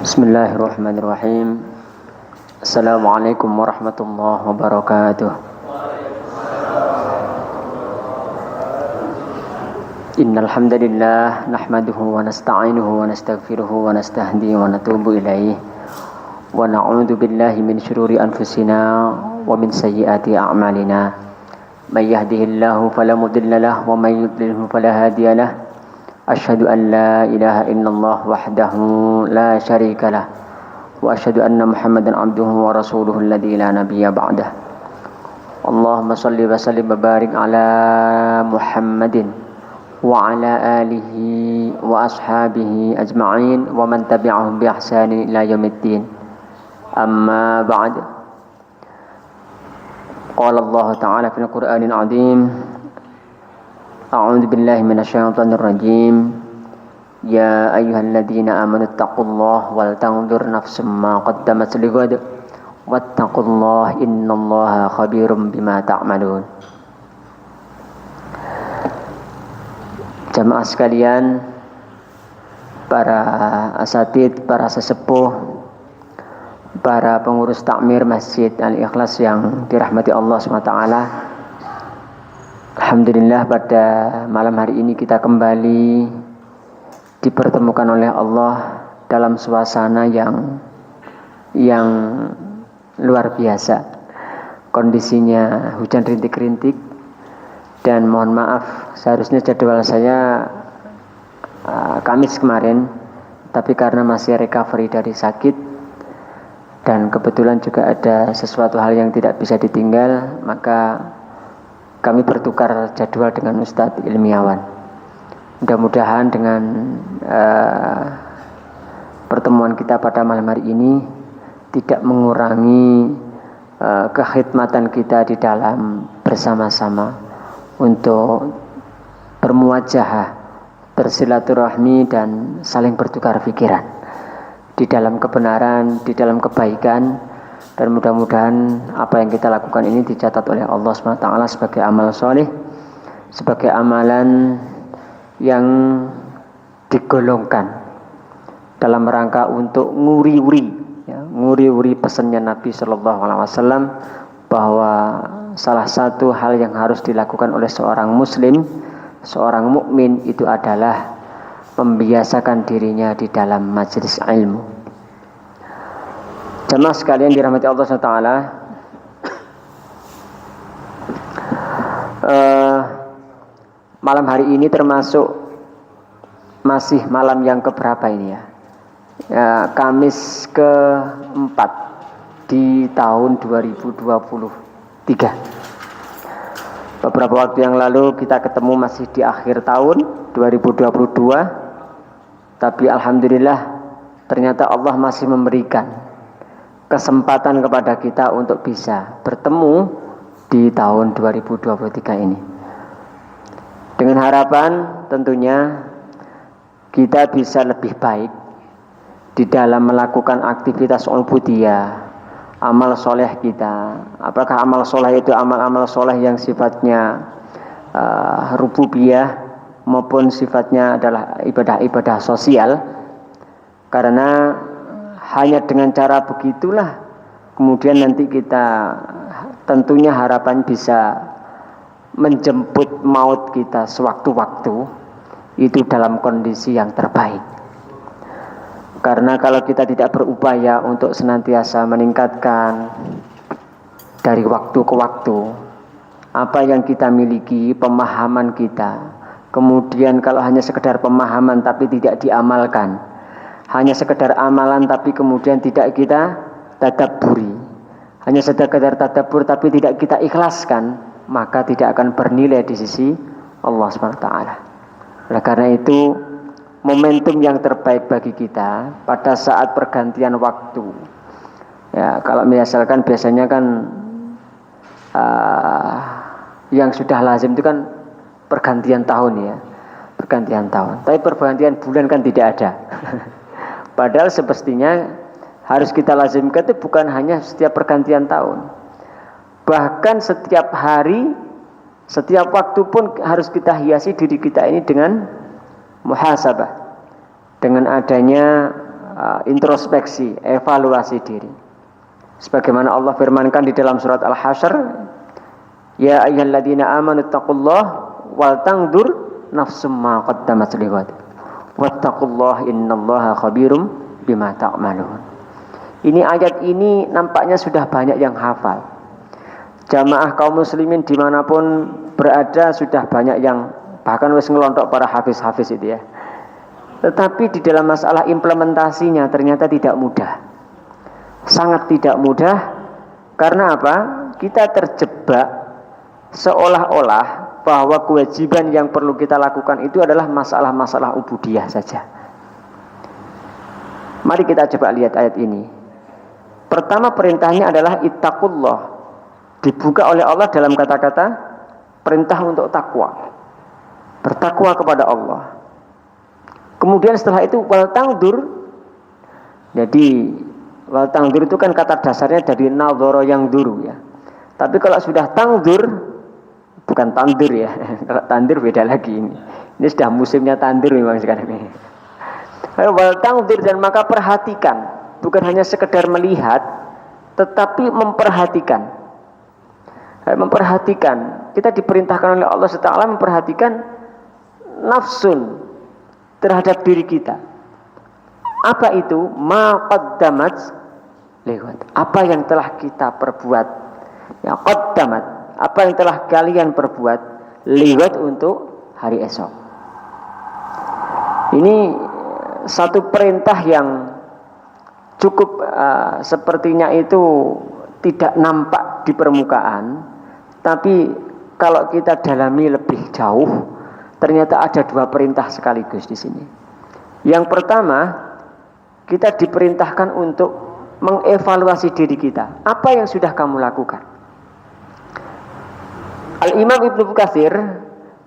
Bismillahirrahmanirrahim. Assalamualaikum warahmatullahi wabarakatuh. Innal hamdalillah nahmaduhu wa nasta'inuhu wa nastaghfiruhu wa nastahdihi wa natubu ilaihi wa na'udzu billahi min syururi anfusina wa min sayyiati a'malina. May yahdihillahu fala mudilla lahu wa may yudlilhu fala hadiya lahu. Asyhadu an la ilaha illallah wahdahu la syarika lah wa asyhadu anna Muhammadan abduhu wa rasuluhu alladzi la nabiyya ba'dah. Allahumma shalli wa sallim wa barik ala Muhammadin wa ala alihi wa ashabihi ajma'in wa man tabi'ahum bi ihsanin ila yaumiddin. Amma ba'd. Qala Allah ta'ala fil Qur'anil 'azim. A'udzu billahi minasyaitonir rajim. Ya ayyuhalladzina amanu taqullaha wal tanzur nafsum ma qaddamat lighad wattaqullaha innallaha khabirum bima ta'malun. Jamaah sekalian, para asatid, para sesepuh, para pengurus takmir Masjid Al-Ikhlas yang dirahmati Allah SWT. Alhamdulillah, pada malam hari ini kita kembali dipertemukan oleh Allah dalam suasana yang luar biasa. Kondisinya hujan rintik-rintik, dan mohon maaf, seharusnya jadwal saya Kamis kemarin, tapi karena masih recovery dari sakit dan kebetulan juga ada sesuatu hal yang tidak bisa ditinggal, maka kami bertukar jadwal dengan Ustadz Ilmiawan. Mudah-mudahan dengan pertemuan kita pada malam hari ini tidak mengurangi kekhidmatan kita di dalam bersama-sama untuk bermuajahah, bersilaturahmi dan saling bertukar pikiran di dalam kebenaran, di dalam kebaikan. Dan mudah-mudahan apa yang kita lakukan ini dicatat oleh Allah SWT sebagai amal soleh, sebagai amalan yang digolongkan dalam rangka untuk nguri-uri pesannya Nabi SAW, bahwa salah satu hal yang harus dilakukan oleh seorang muslim, seorang mukmin, itu adalah membiasakan dirinya di dalam majelis ilmu. Jemaah sekalian dirahmati Allah SWT, malam hari ini termasuk masih malam yang keberapa ini ya? Kamis keempat di tahun 2023. Beberapa waktu yang lalu kita ketemu masih di akhir tahun 2022, tapi alhamdulillah ternyata Allah masih memberikan kesempatan kepada kita untuk bisa bertemu di tahun 2023 ini. Dengan harapan tentunya kita bisa lebih baik di dalam melakukan aktivitas ubudiyah, amal soleh kita. Apakah amal soleh itu amal-amal soleh yang sifatnya rububiyah maupun sifatnya adalah ibadah-ibadah sosial. Karena hanya dengan cara begitulah kemudian nanti kita tentunya harapan bisa menjemput maut kita sewaktu-waktu itu dalam kondisi yang terbaik. Karena kalau kita tidak berupaya untuk senantiasa meningkatkan dari waktu ke waktu apa yang kita miliki, pemahaman kita, kemudian kalau hanya sekedar pemahaman tapi tidak diamalkan, hanya sekedar amalan tapi kemudian tidak kita tadabburi, hanya sekedar tadabbur tapi tidak kita ikhlaskan, maka tidak akan bernilai di sisi Allah SWT. Oleh karena itu, momentum yang terbaik bagi kita pada saat pergantian waktu, ya, kalau misalkan biasanya kan yang sudah lazim itu kan pergantian tahun ya, pergantian tahun. Tapi pergantian bulan kan tidak ada. Padahal semestinya harus kita lazimkan itu bukan hanya setiap pergantian tahun, bahkan setiap hari, setiap waktu pun harus kita hiasi diri kita ini dengan muhasabah, dengan adanya introspeksi, evaluasi diri. Sebagaimana Allah firmankan di dalam surat Al-Hasyr, ya ayyuhalladzina amanu taqullaha wal tanzur nafsum ma qaddamat lighad wattaqullaha innallaha khabirum bima ta'malun. Ini ayat ini nampaknya sudah banyak yang hafal. Jamaah kaum muslimin dimanapun berada sudah banyak yang bahkan wis ngelontok para hafiz-hafiz itu ya. Tetapi di dalam masalah implementasinya ternyata tidak mudah. Sangat tidak mudah. Karena apa? Kita terjebak seolah-olah bahwa kewajiban yang perlu kita lakukan itu adalah masalah-masalah ubudiyah saja. Mari kita coba lihat ayat ini. Pertama perintahnya adalah ittaqullah. Dibuka oleh Allah dalam kata-kata perintah untuk takwa. Bertakwa kepada Allah. Kemudian setelah itu wal tangdur. Jadi wal tangdur itu kan kata dasarnya dari nadhara yang duru ya. Tapi kalau sudah tangdur, bukan tandur ya. Kalau tandur beda lagi ini. Ini sudah musimnya tandur memang sekarang ini. Wal tangdur, dan maka perhatikan, bukan hanya sekedar melihat, tetapi memperhatikan. Memperhatikan, kita diperintahkan oleh Allah SWT memperhatikan nafsun terhadap diri kita. Apa itu? Ma qaddamat lighad. Apa yang telah kita perbuat? Ya qaddamat. Apa yang telah kalian perbuat lighad untuk hari esok. Ini satu perintah yang cukup sepertinya itu tidak nampak di permukaan. Tapi kalau kita dalami lebih jauh, ternyata ada dua perintah sekaligus di sini. Yang pertama, kita diperintahkan untuk mengevaluasi diri kita. Apa yang sudah kamu lakukan? Al-Imam Ibnu Katsir,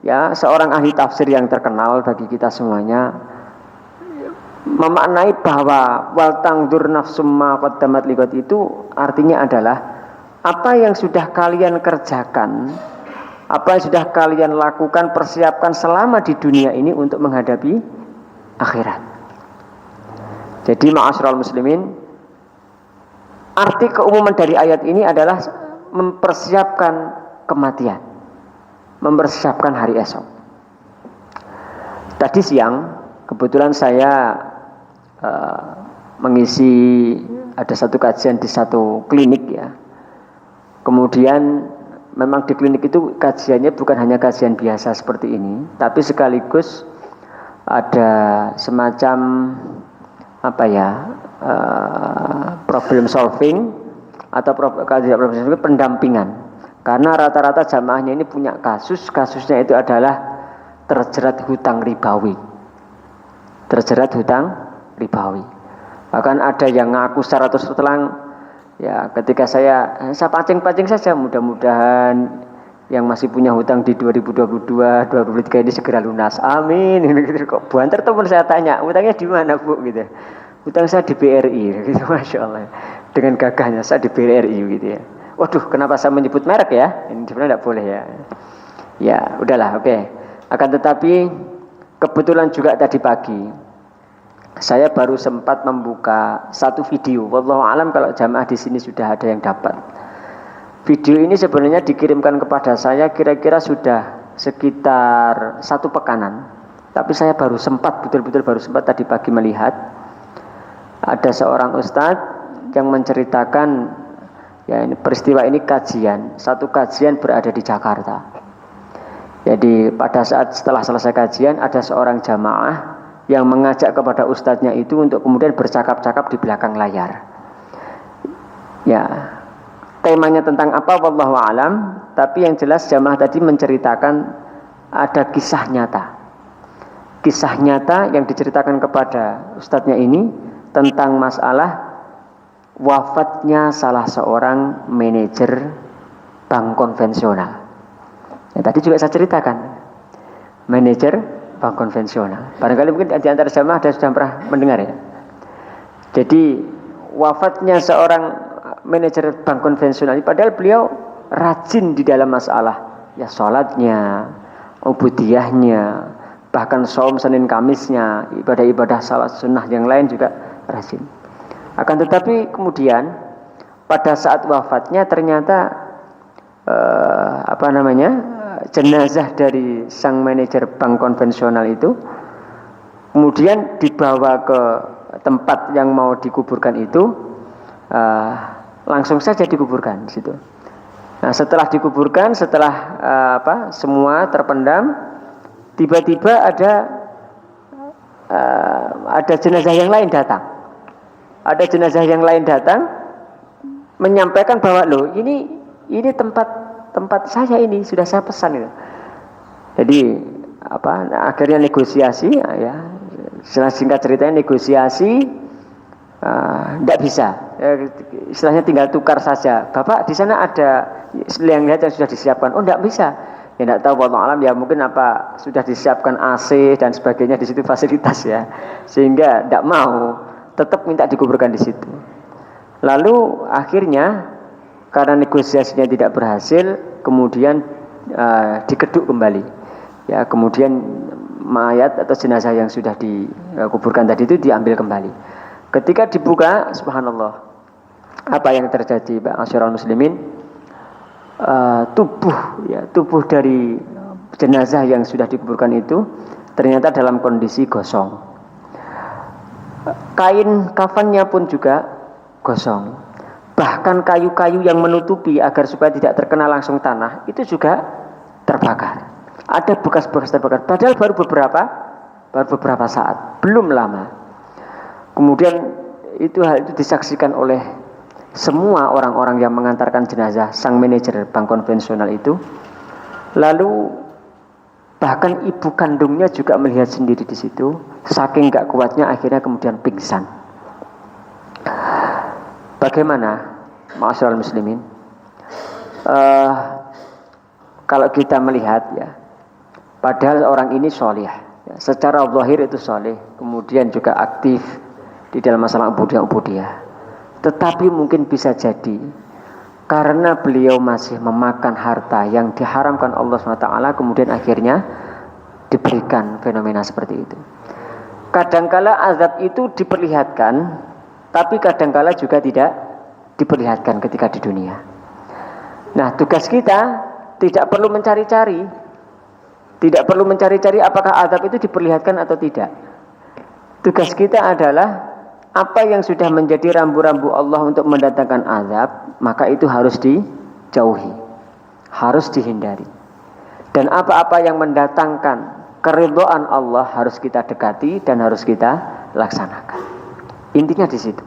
ya, seorang ahli tafsir yang terkenal bagi kita semuanya, memaknai bahwa wal tangdur nafsum ma qaddamat lighad itu artinya adalah apa yang sudah kalian kerjakan, apa yang sudah kalian lakukan, persiapkan selama di dunia ini untuk menghadapi akhirat. Jadi ma'asyiral muslimin, arti keumuman dari ayat ini adalah mempersiapkan kematian, mempersiapkan hari esok. Tadi siang kebetulan saya mengisi ada satu kajian di satu klinik ya. Kemudian memang di klinik itu kajiannya bukan hanya kajian biasa seperti ini, tapi sekaligus ada semacam apa ya, problem solving atau pendampingan. Karena rata-rata jamaahnya ini punya kasusnya itu adalah terjerat hutang ribawi. Terjerat hutang ribawi. Bahkan ada yang ngaku secara terus terang, ya ketika saya pancing-pancing saja, mudah-mudahan yang masih punya hutang di 2022, 2023 ini segera lunas. Amin. Gitu. Kok banter teman saya tanya, hutangnya di mana Bu? Gitu. Hutang saya di BRI, gitu. Masya Allah. Dengan gagahnya saya di BRI, gitu ya. Waduh, kenapa saya menyebut merek ya? Ini sebenarnya tidak boleh ya. Ya, udahlah, oke. Akan tetapi kebetulan juga tadi pagi saya baru sempat membuka satu video. Wallahu alam kalau jamaah di sini sudah ada yang dapat. Video ini sebenarnya dikirimkan kepada saya kira-kira sudah sekitar 1 pekanan. Tapi saya baru sempat, betul-betul baru sempat tadi pagi melihat ada seorang ustadz yang menceritakan, ya ini peristiwa ini kajian, satu kajian berada di Jakarta. Jadi pada saat setelah selesai kajian ada seorang jamaah yang mengajak kepada ustadznya itu untuk kemudian bercakap-cakap di belakang layar. Ya, temanya tentang apa wallahu alam, tapi yang jelas jamaah tadi menceritakan ada kisah nyata. Kisah nyata yang diceritakan kepada ustadznya ini tentang masalah wafatnya salah seorang manajer bank konvensional. Ya, tadi juga saya ceritakan, manajer bank konvensional. Barangkali mungkin di antara jamaah ada sudah pernah mendengar ya. Jadi wafatnya seorang manajer bank konvensional, padahal beliau rajin di dalam masalah ya sholatnya, ubudiyahnya, bahkan saum Senin Kamisnya, ibadah-ibadah salat sunnah yang lain juga rajin. Akan tetapi kemudian pada saat wafatnya ternyata jenazah dari sang manajer bank konvensional itu kemudian dibawa ke tempat yang mau dikuburkan itu, langsung saja dikuburkan di situ. Nah, setelah dikuburkan, semua terpendam, tiba-tiba ada jenazah yang lain datang. Ada jenazah yang lain datang menyampaikan bahwa loh ini tempat saya ini sudah saya pesan itu. Jadi akhirnya negosiasi ya. Singkat ceritanya negosiasi tidak bisa. Istilahnya tinggal tukar saja. Bapak di sana ada yang sudah disiapkan. Oh tidak bisa. Ya tidak tahu wallahu alam ya, mungkin sudah disiapkan AC dan sebagainya di situ fasilitas ya. Sehingga tidak mau, tetap minta dikuburkan di situ. Lalu akhirnya karena negosiasinya tidak berhasil, kemudian dikeduk kembali. Ya, kemudian mayat atau jenazah yang sudah dikuburkan tadi itu diambil kembali. Ketika dibuka, subhanallah, apa yang terjadi, ma'asyiral muslimin? Tubuh dari jenazah yang sudah dikuburkan itu ternyata dalam kondisi gosong. Kain kafannya pun juga gosong. Bahkan kayu-kayu yang menutupi agar supaya tidak terkena langsung tanah itu juga terbakar. Ada bekas-bekas terbakar. Padahal baru beberapa saat, belum lama. Kemudian hal itu disaksikan oleh semua orang-orang yang mengantarkan jenazah sang manajer bank konvensional itu. Lalu bahkan ibu kandungnya juga melihat sendiri di situ. Saking gak kuatnya akhirnya kemudian pingsan. Bagaimana, ma'asyiral muslimin? Kalau kita melihat ya, padahal orang ini soleh, ya, secara zahir itu soleh, kemudian juga aktif di dalam masalah ubudiyah. Tetapi mungkin bisa jadi karena beliau masih memakan harta yang diharamkan Allah SWT, kemudian akhirnya diberikan fenomena seperti itu. Kadangkala azab itu diperlihatkan, tapi kadangkala juga tidak diperlihatkan ketika di dunia. Nah, tugas kita tidak perlu mencari-cari. Tidak perlu mencari-cari apakah azab itu diperlihatkan atau tidak. Tugas kita adalah apa yang sudah menjadi rambu-rambu Allah untuk mendatangkan azab, maka itu harus dijauhi, harus dihindari. Dan apa-apa yang mendatangkan keridhaan Allah harus kita dekati dan harus kita laksanakan. Intinya di situ.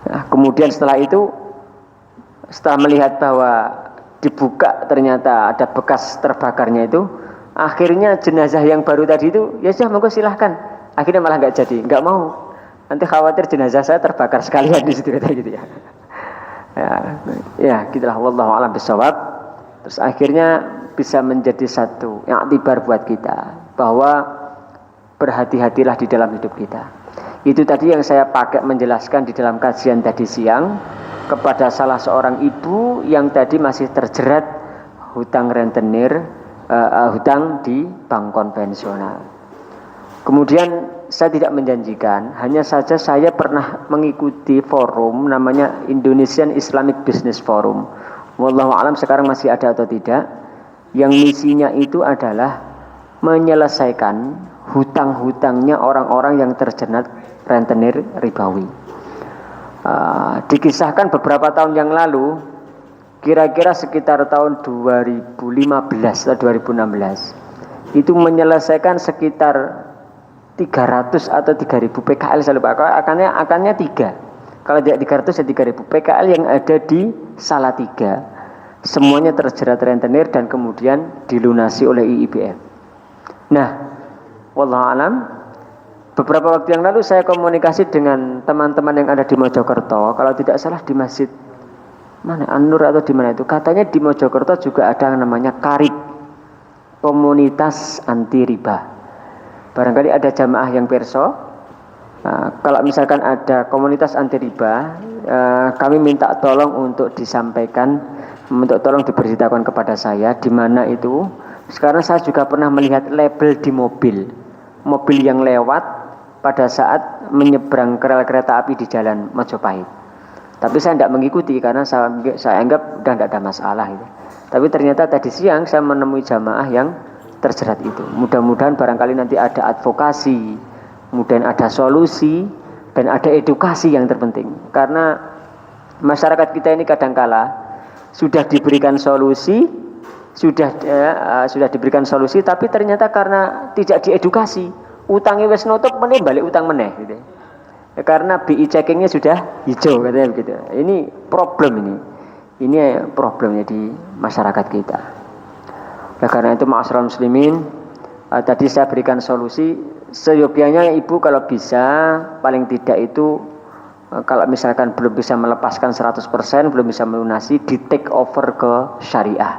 Nah, kemudian setelah itu, setelah melihat bahwa dibuka ternyata ada bekas terbakarnya itu, akhirnya jenazah yang baru tadi itu, ya sudah monggo silahkan. Akhirnya malah nggak jadi, nggak mau. Nanti khawatir jenazah saya terbakar sekalian di situ kata gitu ya. Ya, gitulah wallahu a'lam bishawab. Terus akhirnya bisa menjadi satu i'tibar buat kita bahwa berhati-hatilah di dalam hidup kita. Itu tadi yang saya pakai menjelaskan di dalam kajian tadi siang kepada salah seorang ibu yang tadi masih terjerat hutang rentenir, hutang di bank konvensional. Kemudian saya tidak menjanjikan, hanya saja saya pernah mengikuti forum namanya Indonesian Islamic Business Forum. Wallahu a'lam sekarang masih ada atau tidak. Yang misinya itu adalah menyelesaikan hutang-hutangnya orang-orang yang terjerat rentenir ribawi. Dikisahkan beberapa tahun yang lalu, kira-kira sekitar tahun 2015 atau 2016, itu menyelesaikan sekitar 300 atau 3000 PKL, saya lupa, akannya 3. Kalau tidak 300 ya 3000 PKL yang ada di Salatiga. Semuanya terjerat rentenir dan kemudian dilunasi oleh IIBF. Nah, wallahu alam, beberapa waktu yang lalu saya komunikasi dengan teman-teman yang ada di Mojokerto, kalau tidak salah di masjid mana An-Nur atau di mana itu, katanya di Mojokerto juga ada yang namanya Karib, komunitas anti riba. Barangkali ada jamaah yang perso. Kalau misalkan ada komunitas anti riba, kami minta tolong untuk disampaikan, untuk tolong diberitakan kepada saya di mana itu. Sekarang saya juga pernah melihat label di mobil yang lewat pada saat menyeberang rel kereta api di jalan Majapahit. Tapi saya tidak mengikuti karena saya anggap sudah tidak ada masalah gitu. Tapi ternyata tadi siang saya menemui jamaah yang terjerat itu. Mudah-mudahan barangkali nanti ada advokasi, kemudian ada solusi, dan ada edukasi yang terpenting. Karena masyarakat kita ini kadangkala sudah diberikan solusi, sudah diberikan solusi, tapi ternyata karena tidak diedukasi, utangnya wes nutup meneh balik utang meneh gitu. Ya, karena BI checkingnya sudah hijau katanya begitu. Ini problem ini problemnya di masyarakat kita. Nah, karena itu ma'asyiral muslimin, tadi saya berikan solusi seyogyanya ibu kalau bisa paling tidak itu kalau misalkan belum bisa melepaskan 100%, belum bisa melunasi, di take over ke syariah.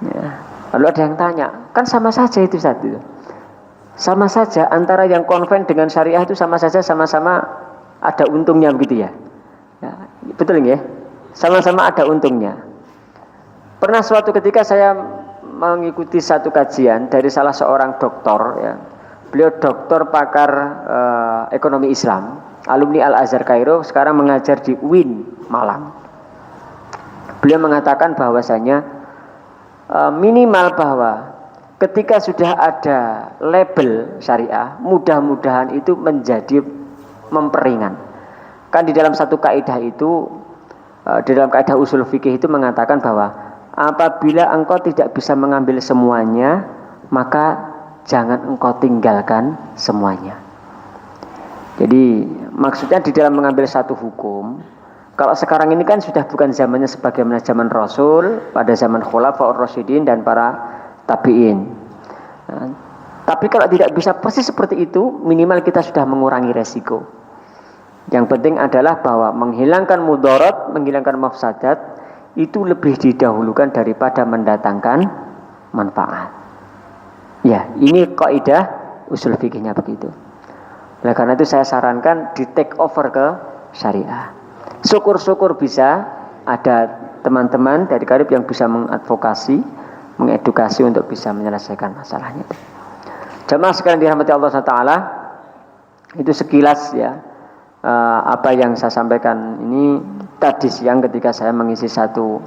Ya. Lalu ada yang tanya, kan sama saja itu satu. Sama saja antara yang konven dengan syariah itu sama saja, sama-sama ada untungnya begitu ya. Ya, betul nggih? Sama-sama ada untungnya. Pernah suatu ketika saya mengikuti satu kajian dari salah seorang doktor ya. Beliau doktor pakar ekonomi Islam, alumni Al-Azhar Kairo, sekarang mengajar di UIN Malang. Beliau mengatakan bahwasanya minimal bahwa ketika sudah ada label syariah, mudah-mudahan itu menjadi memperingan. Kan di dalam satu kaidah itu, di dalam kaidah usul fikih itu mengatakan bahwa apabila engkau tidak bisa mengambil semuanya, maka jangan engkau tinggalkan semuanya. Jadi maksudnya di dalam mengambil satu hukum, kalau sekarang ini kan sudah bukan zamannya sebagaimana zaman Rasul, pada zaman Khulafaur Rasyidin dan para tabi'in. Nah, tapi kalau tidak bisa persis seperti itu, minimal kita sudah mengurangi resiko. Yang penting adalah bahwa menghilangkan mudarat, menghilangkan mafsadat itu lebih didahulukan daripada mendatangkan manfaat. Ya, ini kaidah usul fikihnya begitu. Nah, karena itu saya sarankan di take over ke syariah. Syukur-syukur bisa ada teman-teman dari Karib yang bisa mengadvokasi, mengedukasi untuk bisa menyelesaikan masalahnya. Jamaah sekalian dirahmati Allah SWT, itu sekilas ya apa yang saya sampaikan ini tadi siang ketika saya mengisi satu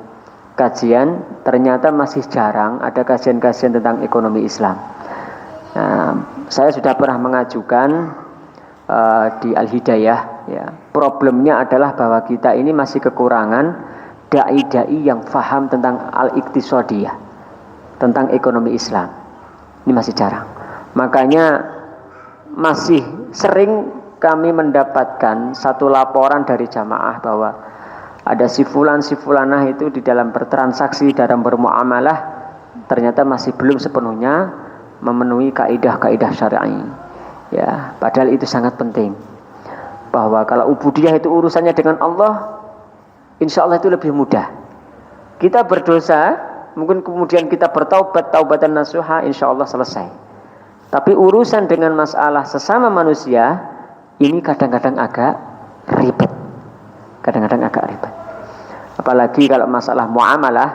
kajian. Ternyata masih jarang ada kajian-kajian tentang ekonomi Islam. Saya sudah pernah mengajukan di Al-Hidayah ya. Problemnya adalah bahwa kita ini masih kekurangan dai-dai yang faham tentang al-iqtisadiyah, tentang ekonomi Islam. Ini masih jarang. Makanya masih sering kami mendapatkan satu laporan dari jamaah bahwa ada si fulanah itu di dalam bertransaksi, dalam bermuamalah ternyata masih belum sepenuhnya memenuhi kaidah-kaidah syar'i. Ya, padahal itu sangat penting. Bahwa kalau ubudiyah itu urusannya dengan Allah, insya Allah itu lebih mudah. Kita berdosa, mungkin kemudian kita bertaubat, taubatan nasuha, insya Allah selesai. Tapi urusan dengan masalah sesama manusia, ini kadang-kadang agak ribet. Kadang-kadang agak ribet. Apalagi kalau masalah muamalah,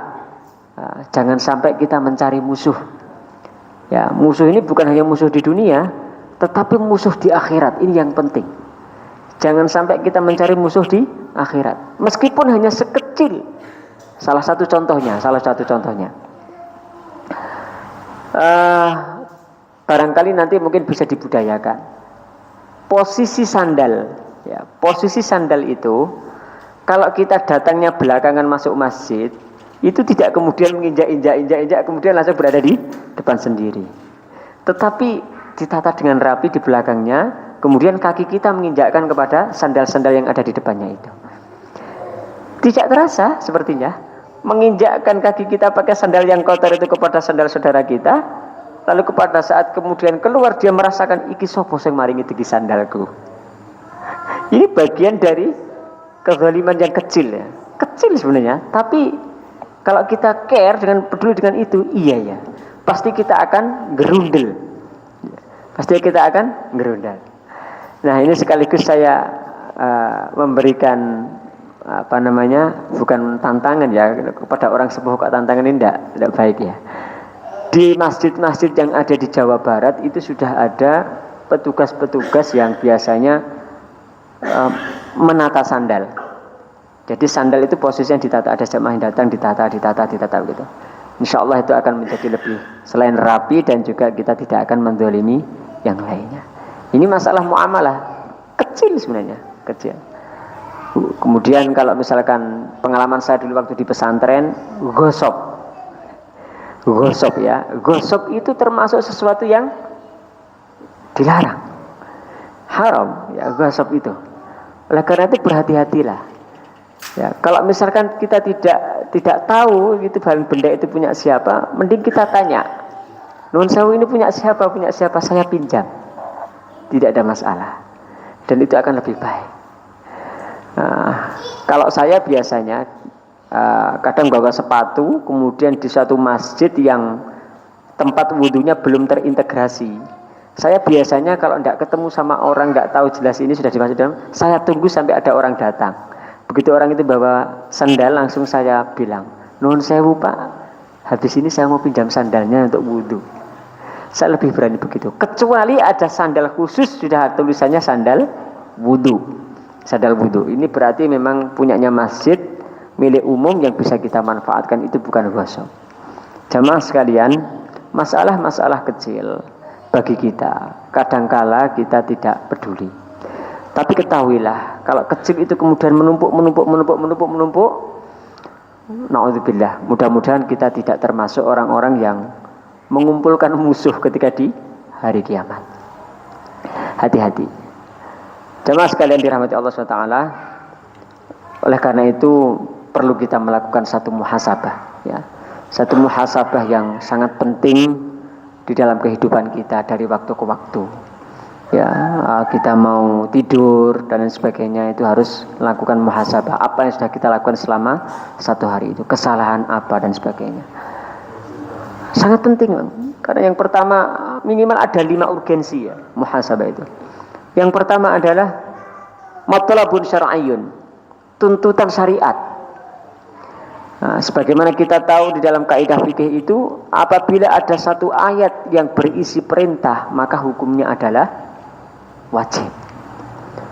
jangan sampai kita mencari musuh. Ya, musuh ini bukan hanya musuh di dunia, tetapi musuh di akhirat. Ini yang penting. Jangan sampai kita mencari musuh di akhirat, meskipun hanya sekecil. Salah satu contohnya. Barangkali nanti mungkin bisa dibudayakan. Posisi sandal, ya, posisi sandal itu, kalau kita datangnya belakangan masuk masjid, itu tidak kemudian menginjak, kemudian langsung berada di depan sendiri. Tetapi ditata dengan rapi di belakangnya, kemudian kaki kita menginjakkan kepada sandal-sandal yang ada di depannya itu. Tidak terasa sepertinya, menginjakkan kaki kita pakai sandal yang kotor itu kepada sandal saudara kita, lalu kepada saat kemudian keluar dia merasakan iki sopo sing maringi iki sandalku. Ini bagian dari kezaliman yang kecil ya. Kecil sebenarnya, tapi kalau kita care dengan peduli dengan itu, iya ya. Pasti kita akan gerundel. Pasti kita akan gerundel. Nah, ini sekaligus saya memberikan bukan tantangan ya kepada orang sepuh, kok tantangan ini tidak baik ya. Di masjid-masjid yang ada di Jawa Barat itu sudah ada petugas-petugas yang biasanya menata sandal. Jadi sandal itu posisinya ditata, ada jamaah yang datang ditata gitu. Insya Allah itu akan menjadi lebih selain rapi dan juga kita tidak akan mendolimi yang lainnya. Ini masalah muamalah kecil sebenarnya, kecil. Kemudian kalau misalkan pengalaman saya dulu waktu di pesantren, gosok itu termasuk sesuatu yang dilarang, haram ya gosok itu. Oleh karena itu berhati-hatilah. Ya, kalau misalkan kita tidak tahu itu benda itu punya siapa, mending kita tanya. Nun sewu ini punya siapa, saya pinjam. Tidak ada masalah. Dan itu akan lebih baik. Kalau saya biasanya kadang bawa sepatu, kemudian di suatu masjid yang tempat wudhunya belum terintegrasi, saya biasanya kalau tidak ketemu sama orang, tidak tahu jelas ini sudah dimasuk dalam, saya tunggu sampai ada orang datang. Begitu orang itu bawa sandal, langsung saya bilang, nuhun sewu pak, habis ini saya mau pinjam sandalnya untuk wudhu. Saya lebih berani begitu. Kecuali ada sandal khusus, sudah tulisannya sandal wudhu. Sandal wudhu ini berarti memang punyanya masjid, milik umum yang bisa kita manfaatkan, itu bukan gosok. Jamaah sekalian, masalah-masalah kecil bagi kita, kadangkala kita tidak peduli. Tapi ketahuilah, kalau kecil itu kemudian menumpuk, naudzubillah, mudah-mudahan kita tidak termasuk orang-orang yang mengumpulkan musuh ketika di hari kiamat. Hati-hati. Jamaah sekalian dirahmati Allah SWT. Oleh karena itu perlu kita melakukan satu muhasabah, ya. Satu muhasabah yang sangat penting di dalam kehidupan kita dari waktu ke waktu. Ya, kita mau tidur dan lain sebagainya itu harus melakukan muhasabah. Apa yang sudah kita lakukan selama satu hari itu, kesalahan apa dan sebagainya. Sangat penting, karena yang pertama minimal ada 5 urgensi ya muhasabah itu. Yang pertama adalah matlabun syar'iyyun, tuntutan syariat. Nah, sebagaimana kita tahu di dalam kaidah fikih itu, apabila ada satu ayat yang berisi perintah, maka hukumnya adalah wajib.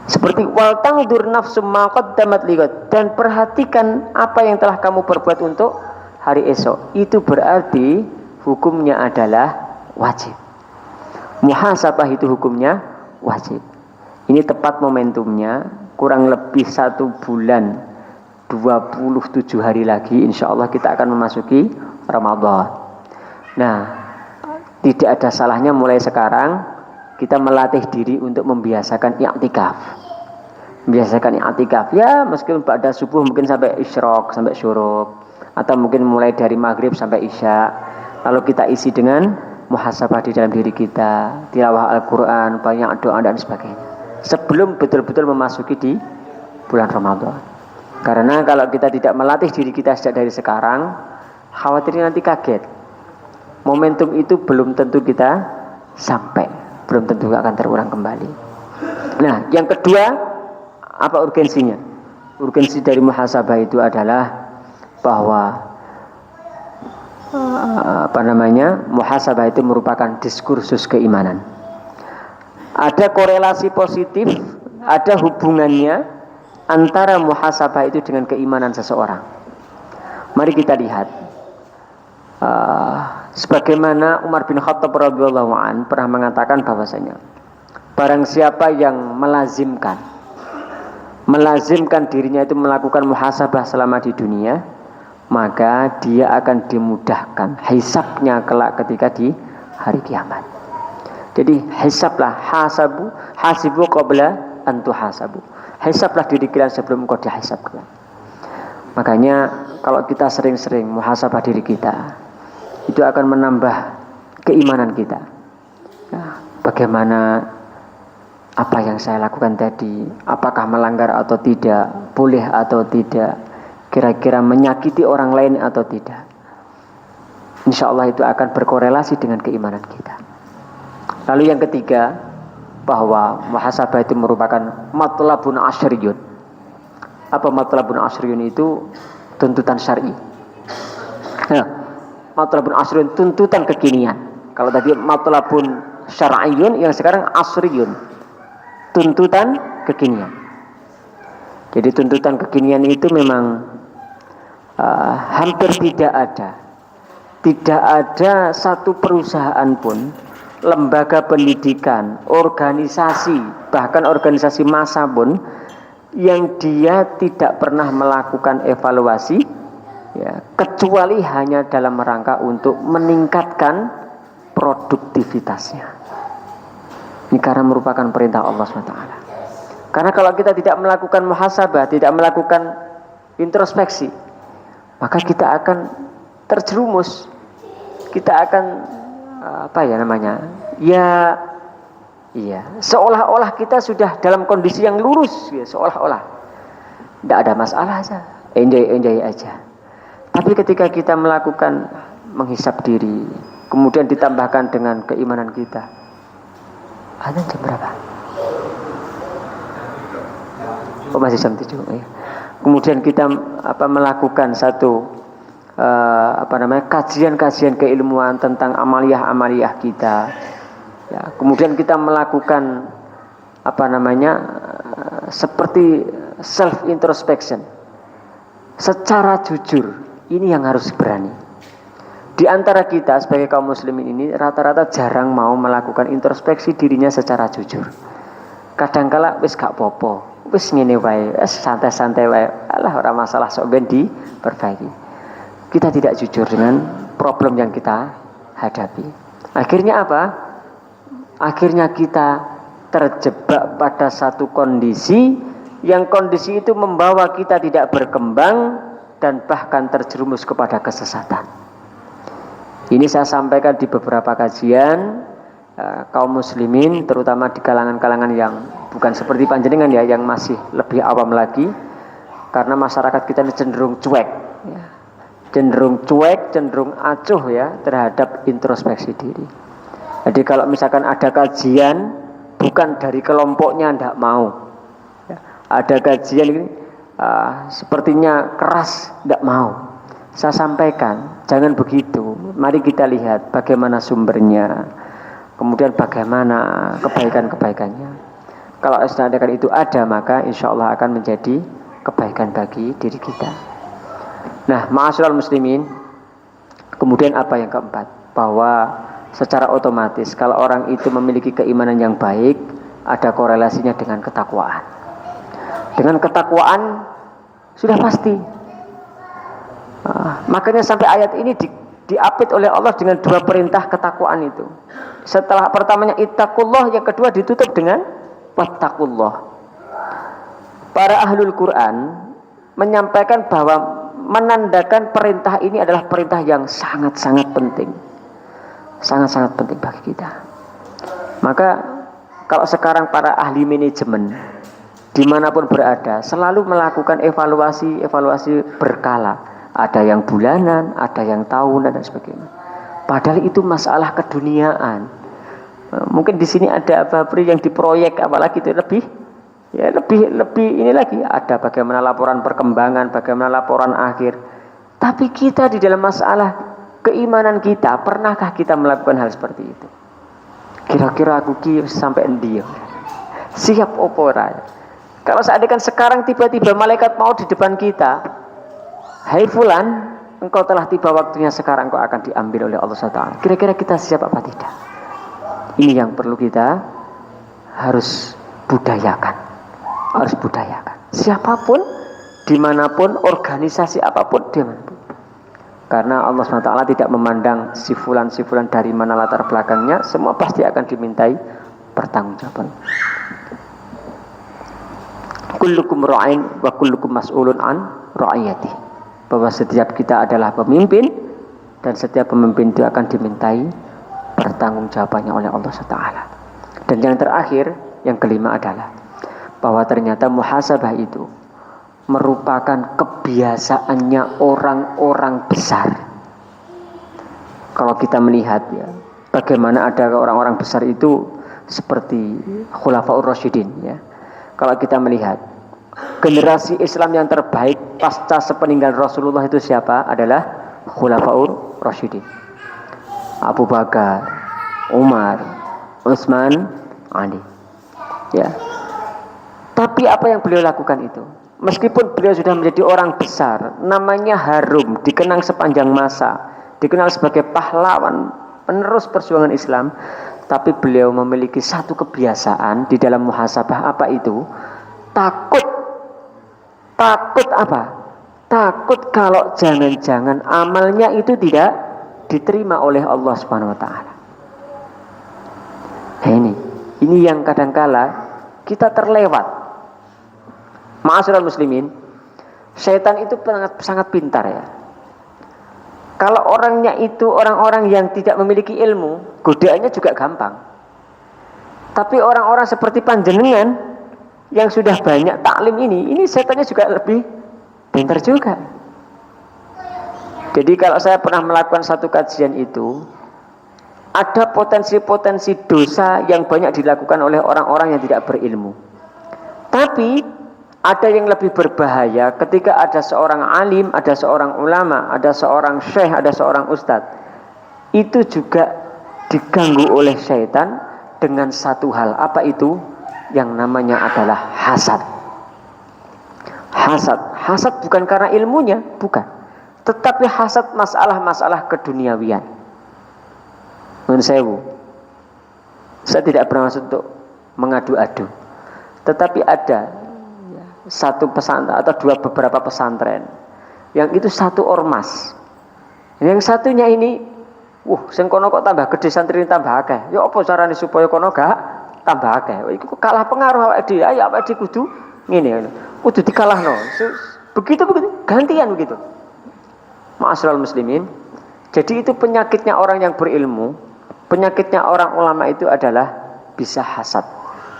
Seperti wal tangdur nafsum ma qaddamat lighad, dan perhatikan apa yang telah kamu perbuat untuk hari esok. Itu berarti hukumnya adalah wajib. Muhasabah itu hukumnya wajib. Ini tepat momentumnya, kurang lebih 1 bulan 27 hari lagi insya Allah kita akan memasuki Ramadan. Nah, tidak ada salahnya mulai sekarang kita melatih diri untuk membiasakan i'tikaf. Membiasakan i'tikaf ya, meskipun pada subuh mungkin sampai isyraq, sampai syuruk, atau mungkin mulai dari maghrib sampai isya. Lalu kita isi dengan muhasabah di dalam diri kita, tilawah Al-Quran, banyak doa dan sebagainya, sebelum betul-betul memasuki di bulan Ramadan. Karena kalau kita tidak melatih diri kita sejak dari sekarang, khawatirnya nanti kaget. Momentum itu belum tentu kita sampai, belum tentu akan terulang kembali. Nah, yang kedua, apa urgensinya? Urgensi dari muhasabah itu adalah bahwa muhasabah itu merupakan diskursus keimanan. Ada korelasi positif, ada hubungannya antara muhasabah itu dengan keimanan seseorang. Mari kita lihat. Sebagaimana Umar bin Khattab radhiyallahu an pernah mengatakan bahwasanya barang siapa yang melazimkan dirinya itu melakukan muhasabah selama di dunia, maka dia akan dimudahkan hisabnya kelak ketika di hari kiamat. Jadi hisablah, hasibu qabla an tuhasabu. Hisablah diri kalian sebelum engkau dihisab kelak. Makanya kalau kita sering-sering muhasabah diri kita, itu akan menambah keimanan kita. Nah, bagaimana apa yang saya lakukan tadi, apakah melanggar atau tidak, boleh atau tidak, kira-kira menyakiti orang lain atau tidak. Insya Allah itu akan berkorelasi dengan keimanan kita. Lalu yang ketiga, bahwa muhasabah itu merupakan matlabun asyriyun. Apa matlabun asyriyun itu? Tuntutan syar'i. Nah, matlabun asyriyun tuntutan kekinian. Kalau tadi matlabun syar'iyun, yang sekarang asriyun, tuntutan kekinian. Jadi tuntutan kekinian itu memang hampir tidak ada satu perusahaan pun, lembaga pendidikan, organisasi, bahkan organisasi massa pun yang dia tidak pernah melakukan evaluasi, ya, kecuali hanya dalam rangka untuk meningkatkan produktivitasnya. Ini karena merupakan perintah Allah SWT. Karena kalau kita tidak melakukan muhasabah, tidak melakukan introspeksi, maka kita akan terjerumus. Kita akan seolah-olah kita sudah dalam kondisi yang lurus, ya, seolah-olah tidak ada masalah saja, enjoy aja. Tapi ketika kita melakukan menghisap diri, kemudian ditambahkan dengan keimanan kita, azan jam berapa? Oh, masih jam 7, ya. Kemudian kita melakukan satu kajian-kajian keilmuan tentang amaliyah kita, ya. Kemudian kita melakukan seperti self introspection secara jujur. Ini yang harus berani. Di antara kita sebagai kaum muslimin ini rata-rata jarang mau melakukan introspeksi dirinya secara jujur. Kadangkala wis gak popo, wis ngene wae, santai-santai wae, alah ora masalah, sok ben diperbaiki. Kita tidak jujur dengan problem yang kita hadapi. Akhirnya apa? Akhirnya kita terjebak pada satu kondisi yang kondisi itu membawa kita tidak berkembang dan bahkan terjerumus kepada kesesatan. Ini saya sampaikan di beberapa kajian kaum muslimin, terutama di kalangan-kalangan yang bukan seperti panjenengan, ya, yang masih lebih awam lagi, karena masyarakat kita ini cenderung cuek, ya. cenderung acuh, ya, terhadap introspeksi diri. Jadi kalau misalkan ada kajian bukan dari kelompoknya, tidak mau, ya. Ada kajian ini sepertinya keras, tidak mau. Saya sampaikan, jangan begitu. Mari kita lihat bagaimana sumbernya, kemudian bagaimana kebaikan-kebaikannya. Kalau istilahkan itu ada, maka insya Allah akan menjadi kebaikan bagi diri kita. Nah, ma'asyiral muslimin, kemudian apa yang keempat? Bahwa secara otomatis kalau orang itu memiliki keimanan yang baik, ada korelasinya dengan ketakwaan. Dengan ketakwaan sudah pasti. Makanya sampai ayat ini diapit oleh Allah dengan dua perintah ketakwaan itu. Setelah pertamanya ittaqullah, yang kedua ditutup dengan wattaqullah. Para ahlul Quran menyampaikan bahwa menandakan perintah ini adalah perintah yang sangat-sangat penting. Sangat-sangat penting bagi kita. Maka kalau sekarang para ahli manajemen dimanapun berada selalu melakukan evaluasi berkala. Ada yang bulanan, ada yang tahunan dan sebagainya. Padahal itu masalah keduniaan. Mungkin di sini ada Fabri yang diproyek, apalagi itu lebih ini lagi. Ada bagaimana laporan perkembangan, bagaimana laporan akhir. Tapi kita di dalam masalah keimanan kita, pernahkah kita melakukan hal seperti itu? Kira-kira aku sampai endi ya? Siap opora. Kalau seandainya sekarang tiba-tiba malaikat mau di depan kita, hai fulan, engkau telah tiba waktunya, sekarang engkau akan diambil oleh Allah SWT. Kira-kira kita siap apa tidak? Ini yang perlu kita harus budayakan. Siapapun, dimanapun, organisasi apapun, dimanapun. Karena Allah SWT tidak memandang si fulan dari mana latar belakangnya, semua pasti akan dimintai pertanggungjawaban. Kullukum ra'in wa kullukum mas'ulun an ra'iyati. Bahwa setiap kita adalah pemimpin dan setiap pemimpin itu akan dimintai pertanggungjawabannya oleh Allah SWT. Dan yang terakhir, yang kelima adalah bahwa ternyata muhasabah itu merupakan kebiasaannya orang-orang besar. Kalau kita melihat, ya, bagaimana ada orang-orang besar itu seperti Khulafaur Rasyidin, ya. Kalau kita melihat generasi Islam yang terbaik pasca sepeninggal Rasulullah itu siapa? Adalah Khulafaur Rasyidin. Abu Bakar, Umar, Utsman, Ali. Ya. Tapi apa yang beliau lakukan itu? Meskipun beliau sudah menjadi orang besar, namanya harum, dikenang sepanjang masa, dikenal sebagai pahlawan penerus perjuangan Islam, tapi beliau memiliki satu kebiasaan di dalam muhasabah. Apa itu? Takut apa? Takut kalau jangan-jangan amalnya itu tidak diterima oleh Allah Subhanahu wa taala. Ini yang kadangkala kita terlewat. Ma'asyiral muslimin, syaitan itu sangat pintar ya. Kalau orangnya itu orang-orang yang tidak memiliki ilmu, godaannya juga gampang. Tapi orang-orang seperti panjenengan yang sudah banyak taklim ini setannya juga lebih pintar juga. Jadi kalau saya pernah melakukan satu kajian itu, ada potensi-potensi dosa yang banyak dilakukan oleh orang-orang yang tidak berilmu. Tapi ada yang lebih berbahaya ketika ada seorang alim, ada seorang ulama, ada seorang syekh, ada seorang ustadz. Itu juga diganggu oleh syaitan dengan satu hal. Apa itu? Yang namanya adalah hasad. Hasad bukan karena ilmunya, bukan. Tetapi hasad masalah-masalah keduniawian. Menurut saya tidak bermaksud untuk mengadu-adu. Tetapi ada satu pesantren atau beberapa pesantren yang itu satu ormas, yang satunya ini sing kono kok tambah gede, santri tambah akeh, ya apa carane supaya kono gak tambah akeh? Iku kalah pengaruh awake dhewe, ya awake dhewe kudu ngene, kudu dikalahno. Begitu gantian begitu. Ma'asyiral muslimin, jadi itu penyakitnya orang yang berilmu, penyakitnya orang ulama itu adalah bisa hasad.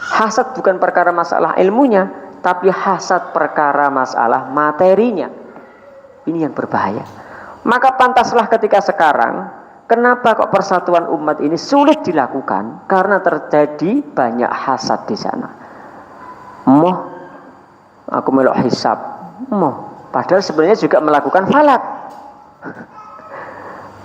Hasad bukan perkara masalah ilmunya, tapi hasad perkara masalah materinya. Ini yang berbahaya. Maka pantaslah ketika sekarang, kenapa kok persatuan umat ini sulit dilakukan? Karena terjadi banyak hasad di sana. Aku melok hisab, padahal sebenarnya juga melakukan falak.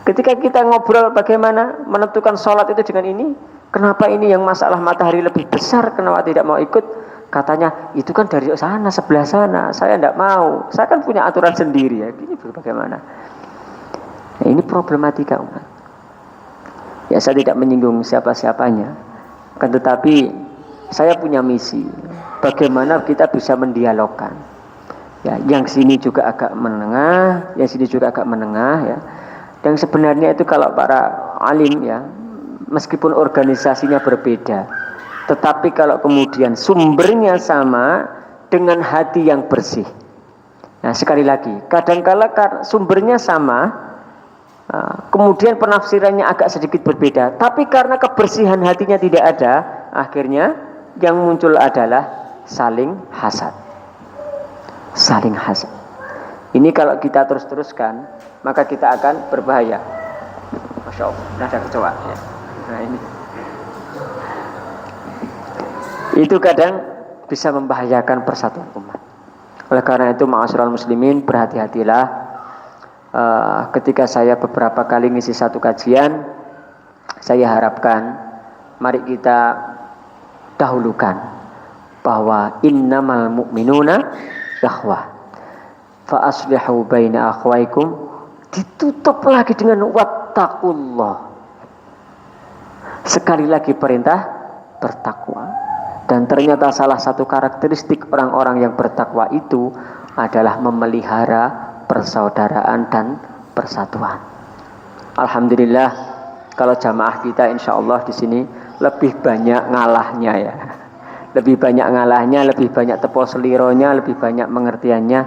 Ketika kita ngobrol bagaimana menentukan sholat itu dengan ini, kenapa ini yang masalah matahari lebih besar, kenapa tidak mau ikut? Katanya itu kan dari sana, sebelah sana, saya tidak mau, saya kan punya aturan sendiri ya. Ini bagaimana? Nah, ini problematika umat. Ya saya tidak menyinggung siapa-siapanya, kan tetapi saya punya misi. Bagaimana kita bisa mendialogkan? Ya, yang sini juga agak menengah, yang sini juga agak menengah ya. Dan sebenarnya itu kalau para alim ya, meskipun organisasinya berbeda, tetapi kalau kemudian sumbernya sama dengan hati yang bersih. Nah sekali lagi, kadangkala sumbernya sama, kemudian penafsirannya agak sedikit berbeda, tapi karena kebersihan hatinya tidak ada, akhirnya yang muncul adalah saling hasad. Saling hasad. Ini kalau kita terus-teruskan, maka kita akan berbahaya. Masya Allah, ada kecoa ya. Nah ini. Itu kadang bisa membahayakan persatuan umat. Oleh karena itu ma'asyiral muslimin, berhati-hatilah ketika saya beberapa kali ngisi satu kajian, saya harapkan mari kita dahulukan bahwa innamal mu'minuna ikhwah fa aslihu baina akhwaikum, ditutup lagi dengan wattaqullah. Sekali lagi perintah bertakwa. Dan ternyata salah satu karakteristik orang-orang yang bertakwa itu adalah memelihara persaudaraan dan persatuan. Alhamdulillah, kalau jamaah kita insya Allah di sini lebih banyak ngalahnya ya. Lebih banyak ngalahnya, lebih banyak tepol selironya, lebih banyak pengertiannya.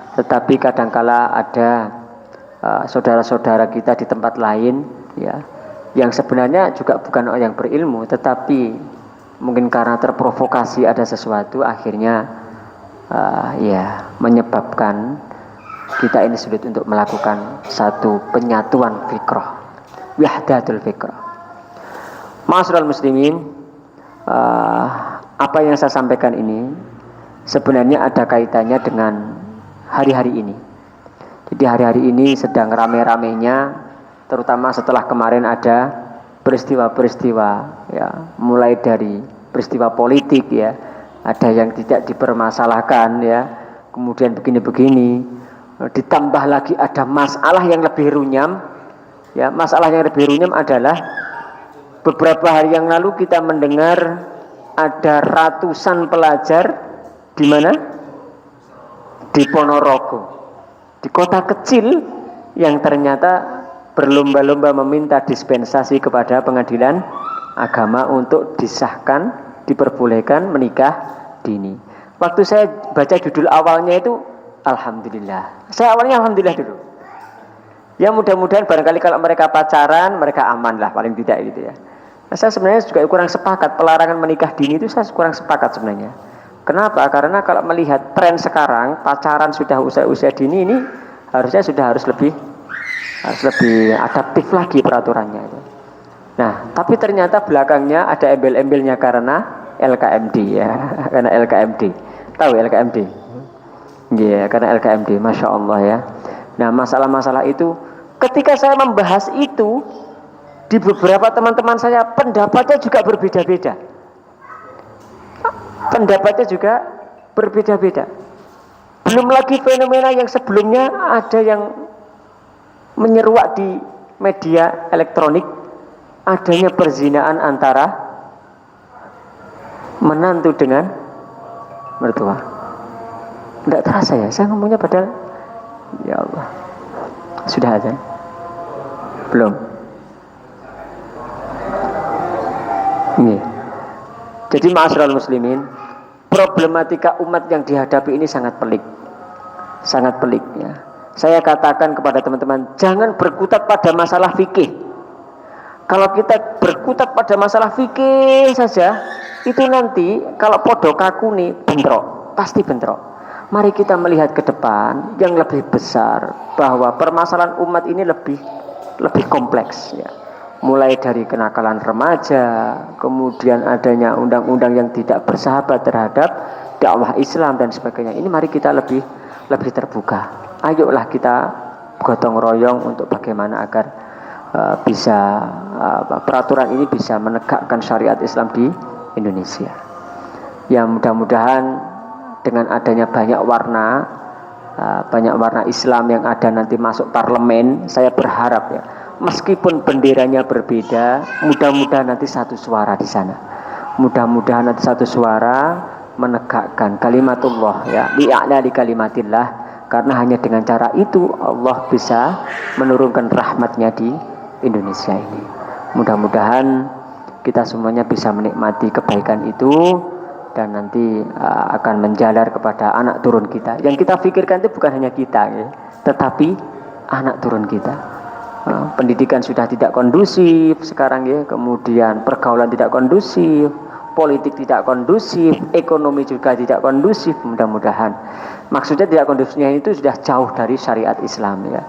Tetapi kadangkala ada saudara-saudara kita di tempat lain ya, yang sebenarnya juga bukan orang yang berilmu, tetapi mungkin karena terprovokasi ada sesuatu, akhirnya menyebabkan kita ini sulit untuk melakukan satu penyatuan fikrah, wahdatul fikrah. Ma'asyiral muslimin, apa yang saya sampaikan ini sebenarnya ada kaitannya dengan hari-hari ini. Jadi hari-hari ini sedang rame-ramenya, terutama setelah kemarin ada peristiwa-peristiwa, ya, mulai dari peristiwa politik, ya, ada yang tidak dipermasalahkan, ya, kemudian begini-begini, ditambah lagi ada masalah yang lebih runyam, ya. Masalah yang lebih runyam adalah beberapa hari yang lalu kita mendengar ada ratusan pelajar di mana? Di Ponorogo, di kota kecil yang ternyata berlomba-lomba meminta dispensasi kepada pengadilan agama untuk disahkan, diperbolehkan menikah dini. Waktu saya baca judul awalnya itu alhamdulillah. Saya awalnya alhamdulillah dulu. Ya mudah-mudahan barangkali kalau mereka pacaran, mereka aman lah paling tidak gitu ya. Nah, saya sebenarnya juga kurang sepakat pelarangan menikah dini itu, saya kurang sepakat sebenarnya. Kenapa? Karena kalau melihat tren sekarang pacaran sudah usia dini ini harusnya harus lebih adaptif lagi peraturannya itu. Nah, tapi ternyata belakangnya ada embel-embelnya karena LKMD, ya, karena LKMD. Tahu LKMD? Iya, karena LKMD, masya Allah ya. Nah, masalah-masalah itu, ketika saya membahas itu di beberapa teman-teman saya, pendapatnya juga berbeda-beda. Pendapatnya juga berbeda-beda. Belum lagi fenomena yang sebelumnya ada yang menyeruak di media elektronik, adanya perzinaan antara menantu dengan mertua. Tidak terasa ya, saya ngomongnya padahal ya Allah. Sudah azan? Belum? Ini. Jadi ma'asyiral muslimin, problematika umat yang dihadapi ini sangat pelik. Sangat pelik ya. Saya katakan kepada teman-teman, jangan berkutat pada masalah fikih. Kalau kita berkutat pada masalah fikih saja, itu nanti kalau podo kaku nih bentrok, pasti bentrok. Mari kita melihat ke depan yang lebih besar, bahwa permasalahan umat ini lebih kompleks ya. Mulai dari kenakalan remaja, kemudian adanya undang-undang yang tidak bersahabat terhadap dakwah Islam dan sebagainya. Ini mari kita lebih terbuka. Ayolah kita gotong royong untuk bagaimana agar peraturan ini bisa menegakkan syariat Islam di Indonesia. Ya mudah-mudahan dengan adanya banyak warna Islam yang ada nanti masuk parlemen, saya berharap ya, meskipun benderanya berbeda, mudah-mudahan nanti satu suara di sana. Mudah-mudahan nanti satu suara menegakkan kalimatullah ya, li'a'la li kalimatillah, karena hanya dengan cara itu Allah bisa menurunkan rahmatnya di Indonesia ini. Mudah-mudahan kita semuanya bisa menikmati kebaikan itu dan nanti akan menjalar kepada anak turun kita. Yang kita pikirkan itu bukan hanya kita ya, tetapi anak turun kita. Pendidikan sudah tidak kondusif sekarang ya, kemudian pergaulan tidak kondusif, politik tidak kondusif, ekonomi juga tidak kondusif. Mudah-mudahan maksudnya tidak kondusifnya itu sudah jauh dari syariat Islam ya.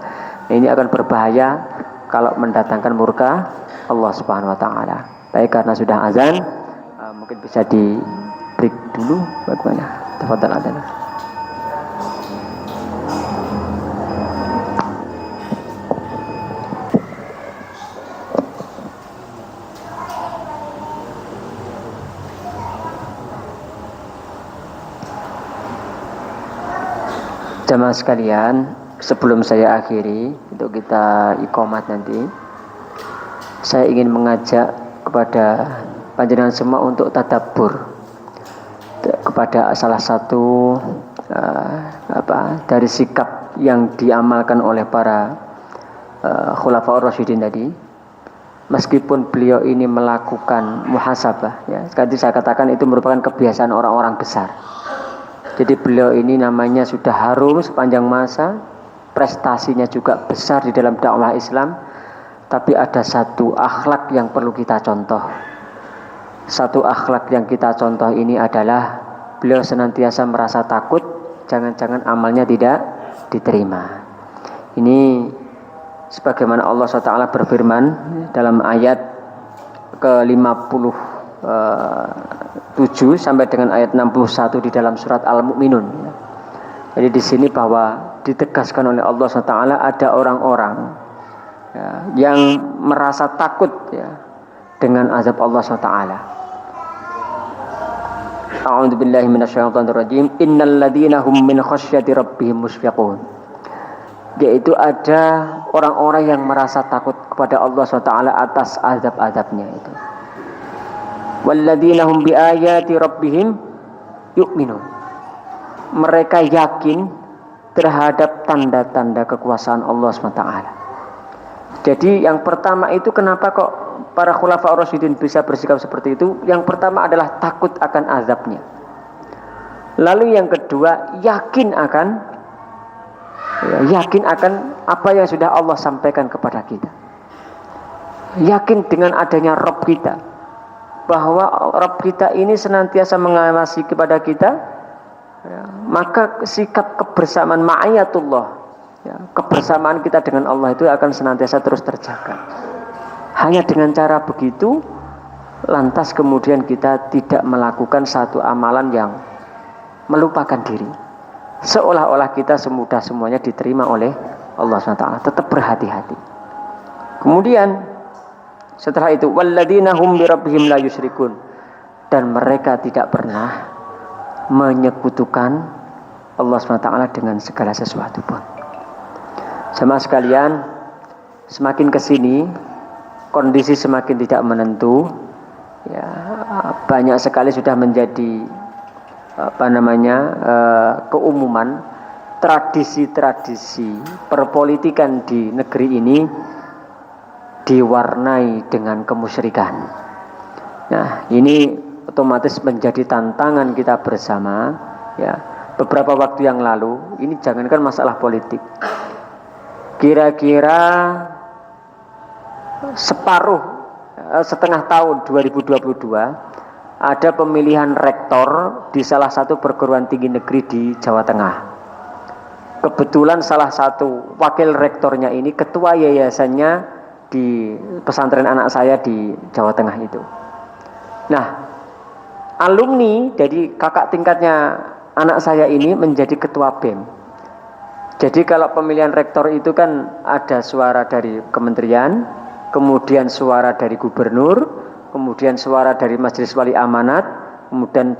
Ini akan berbahaya kalau mendatangkan murka Allah Subhanahu wa taala. Baik, karena sudah azan, mungkin bisa di break dulu bagaimana? Tafadhal adzan. Jamaah sekalian, sebelum saya akhiri untuk kita iqamat nanti, saya ingin mengajak kepada panjenengan semua untuk tadabbur kepada salah satu dari sikap yang diamalkan oleh para khulafaur rasyidin tadi. Meskipun beliau ini melakukan muhasabah ya, sekali saya katakan itu merupakan kebiasaan orang-orang besar. Jadi beliau ini namanya sudah harum sepanjang masa, prestasinya juga besar di dalam dakwah Islam, tapi ada satu akhlak yang perlu kita contoh. Satu akhlak yang kita contoh ini adalah beliau senantiasa merasa takut jangan-jangan amalnya tidak diterima. Ini sebagaimana Allah SWT berfirman dalam ayat ke-50 7 sampai dengan ayat 61 di dalam surat Al-Mu'minun. Jadi di sini bahwa ditegaskan oleh Allah SWT ada orang-orang ya, yang merasa takut ya, dengan azab Allah SWT. A'udzu billahi minasyaitonir rajim. Innal ladzina hum min khasyati rabbihim musyfiqun. Yaitu ada orang-orang yang merasa takut kepada Allah SWT atas azab-azabnya itu. Walladzina hum biayati rabbihim yu'minun. Mereka yakin terhadap tanda-tanda kekuasaan Allah SWT. Jadi yang pertama itu kenapa kok para khulafaur rasyidin bisa bersikap seperti itu? Yang pertama adalah takut akan azabnya. Lalu yang kedua yakin akan apa yang sudah Allah sampaikan kepada kita. Yakin dengan adanya Rabb kita, bahwa Rabb kita ini senantiasa mengawasi kepada kita, maka sikap kebersamaan ma'iyatullah, kebersamaan kita dengan Allah itu akan senantiasa terus terjaga. Hanya dengan cara begitu, lantas kemudian kita tidak melakukan satu amalan yang melupakan diri, seolah-olah kita semuanya diterima oleh Allah SWT. Tetap berhati-hati. Kemudian setelah itu, walladzina hum birabbihim la yusyrikun, dan mereka tidak pernah menyekutukan Allah SWT dengan segala sesuatu pun. Jemaah sekalian, semakin kesini kondisi semakin tidak menentu, ya, banyak sekali sudah menjadi keumuman tradisi-tradisi perpolitikan di negeri ini diwarnai dengan kemusyrikan. Nah, ini otomatis menjadi tantangan kita bersama, ya. Beberapa waktu yang lalu, ini jangankan masalah politik, kira-kira setengah tahun 2022 ada pemilihan rektor di salah satu perguruan tinggi negeri di Jawa Tengah. Kebetulan salah satu wakil rektornya ini ketua yayasannya di pesantren anak saya di Jawa Tengah itu. Nah, alumni dari kakak tingkatnya anak saya ini menjadi ketua BEM. Jadi kalau pemilihan rektor itu kan ada suara dari kementerian, kemudian suara dari gubernur, kemudian suara dari majelis wali amanat, kemudian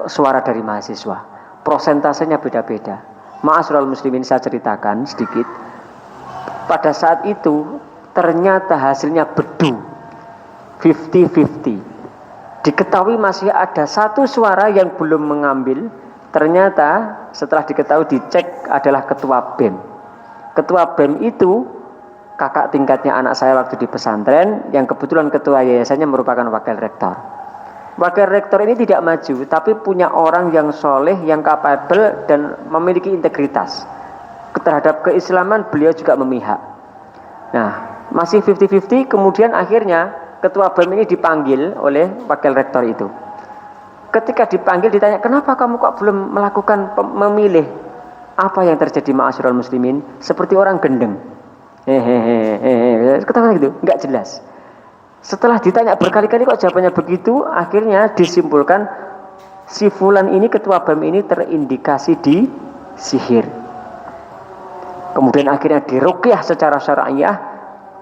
suara dari mahasiswa. Prosentasenya beda-beda. Ma'asyiral muslimin, saya ceritakan sedikit. Pada saat itu ternyata hasilnya bedu, 50-50. Diketahui masih ada satu suara yang belum mengambil. Ternyata setelah diketahui dicek adalah ketua BEM. Ketua BEM itu kakak tingkatnya anak saya waktu di pesantren, yang kebetulan ketua yayasannya merupakan wakil rektor. Wakil rektor ini tidak maju, tapi punya orang yang soleh, yang kapabel dan memiliki integritas. Terhadap keislaman beliau juga memihak. Nah, masih 50-50, kemudian akhirnya ketua BEM ini dipanggil oleh wakil rektor itu. Ketika dipanggil ditanya, kenapa kamu kok belum melakukan memilih? Apa yang terjadi ma'asyiral muslimin? Seperti orang gendeng. Ketawa gitu, nggak jelas. Setelah ditanya berkali-kali kok jawabannya begitu, akhirnya disimpulkan si fulan ini, ketua BEM ini terindikasi di sihir. Kemudian akhirnya diruqyah secara syar'iyah,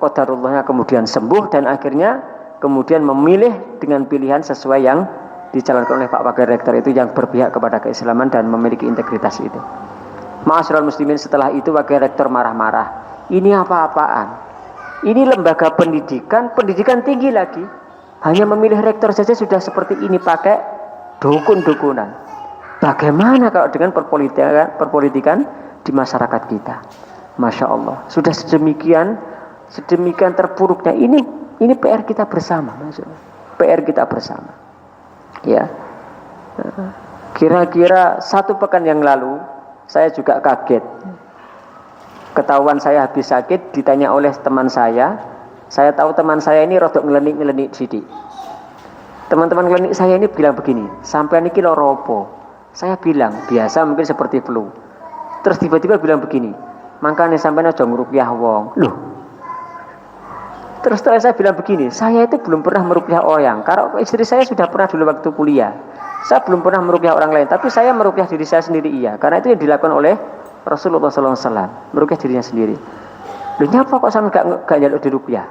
qadarullahnya kemudian sembuh, dan akhirnya kemudian memilih dengan pilihan sesuai yang dicalonkan oleh Pak Wakil Rektor itu, yang berpihak kepada keislaman dan memiliki integritas itu. Ma'asyiral muslimin, setelah itu Wakil Rektor marah-marah. Ini apa-apaan? Ini lembaga pendidikan tinggi lagi. Hanya memilih rektor saja sudah seperti ini, pakai dukun-dukunan. Bagaimana kalau dengan perpolitikan di masyarakat kita? Masya Allah, sudah sedemikian terpuruknya. Ini PR kita bersama, PR kita bersama. Ya, kira-kira 1 pekan yang lalu saya juga kaget. Ketahuan saya habis sakit, ditanya oleh teman saya. Saya tahu teman saya ini rodok ngelenik sidik. Teman-teman ngelenik saya ini bilang begini, sampai niki loro opo? Saya bilang biasa, mungkin seperti flu. Terus tiba-tiba bilang begini, makanya sampai aja ngruqyah wong. Loh. Terus saya bilang begini, saya itu belum pernah meruqyah orang. Karena istri saya sudah pernah dulu waktu kuliah. Saya belum pernah meruqyah orang lain, tapi saya meruqyah diri saya sendiri, iya. Karena itu yang dilakukan oleh Rasulullah SAW, meruqyah dirinya sendiri. Loh, nyapa kok sampe gak njaluk diruqyah?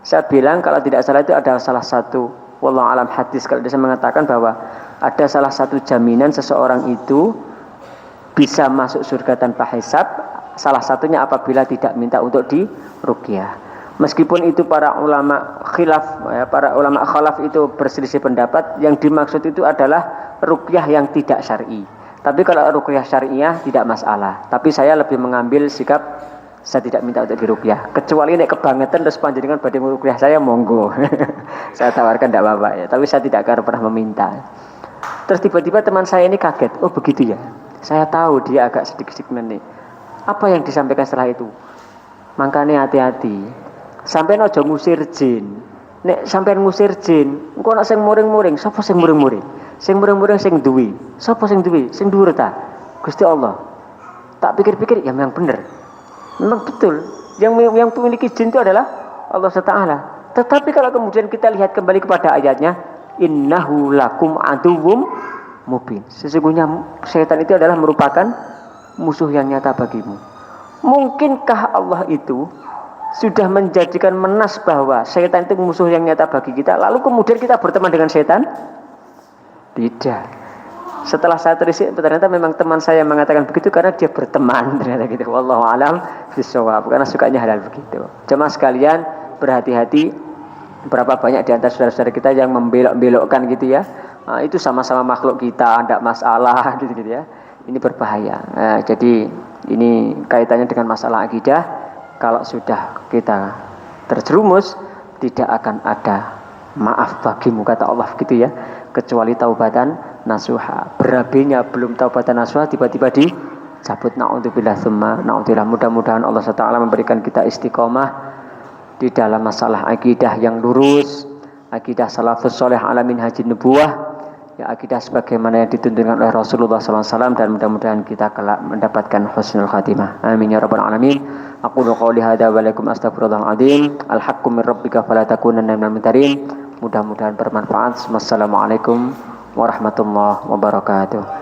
Saya bilang kalau tidak salah itu ada salah satu wallahu alam hadis kalau dia mengatakan bahwa ada salah satu jaminan seseorang itu bisa masuk surga tanpa hisab, salah satunya apabila tidak minta untuk diruqyah. Meskipun itu para ulama khilaf, ya, para ulama khalaf itu berselisih pendapat, yang dimaksud itu adalah ruqyah yang tidak syar'i. Tapi kalau ruqyah syariah tidak masalah. Tapi saya lebih mengambil sikap saya tidak minta untuk diruqyah. Kecuali nek kebangetan terus panjenengan badhe ruqyah saya monggo. Saya tawarkan tidak apa-apa ya. Tapi saya tidak akan pernah meminta. Terus tiba-tiba teman saya ini kaget. Oh begitu ya. Saya tahu dia agak sedikit-sedikit nih. Apa yang disampaikan setelah itu? Makanya hati-hati. Sampai aja ngusir jin. Nek sampean ngusir jin, engko nek sing muring-muring, sapa sing muring-muring? Sing muring-muring sing duwi. Sapa sing duwi? Sing dhuwur ta? Gusti Allah. Tak pikir-pikir ya memang benar. Memang betul. Yang memiliki jin itu adalah Allah Taala. Tetapi kalau kemudian kita lihat kembali kepada ayatnya, innahu lakum aduwwum mubin. Sesungguhnya setan itu adalah merupakan musuh yang nyata bagimu. Mungkinkah Allah itu sudah menjadikan menas bahwa setan itu musuh yang nyata bagi kita, lalu kemudian kita berteman dengan setan? Tidak. Setelah saya terisik, ternyata memang teman saya mengatakan begitu karena dia berteman ternyata gitu. Wallahu alam bishawab, karena sukanya hal begitu. Jemaah sekalian, berhati-hati. Berapa banyak di antara saudara-saudara kita yang membelok-belokkan gitu ya. Nah, itu sama-sama makhluk kita, tidak masalah gitu ya. Ini berbahaya. Nah, jadi ini kaitannya dengan masalah akidah. Kalau sudah kita terjerumus, tidak akan ada maaf bagimu, kata Allah gitu ya, kecuali taubatan nasuha. Berabinya belum taubatan nasuha tiba-tiba dicabut. Na'udzubillah tsumma na'udzubillah. Mudah-mudahan Allah Taala memberikan kita istiqomah di dalam masalah akidah yang lurus, akidah salafus soleh ala minhajin nubuwah, ya akidah sebagaimana yang dituntunkan oleh Rasulullah SAW, dan mudah-mudahan kita kelak mendapatkan husnul khatimah. Amin ya rabbal alamin. Aqulu qouli hadza wa lakum astaghfirullahal azim. Al haqqu min rabbika fala takunanna minal mumtarin. Mudah-mudahan bermanfaat. Wassalamualaikum warahmatullahi wabarakatuh.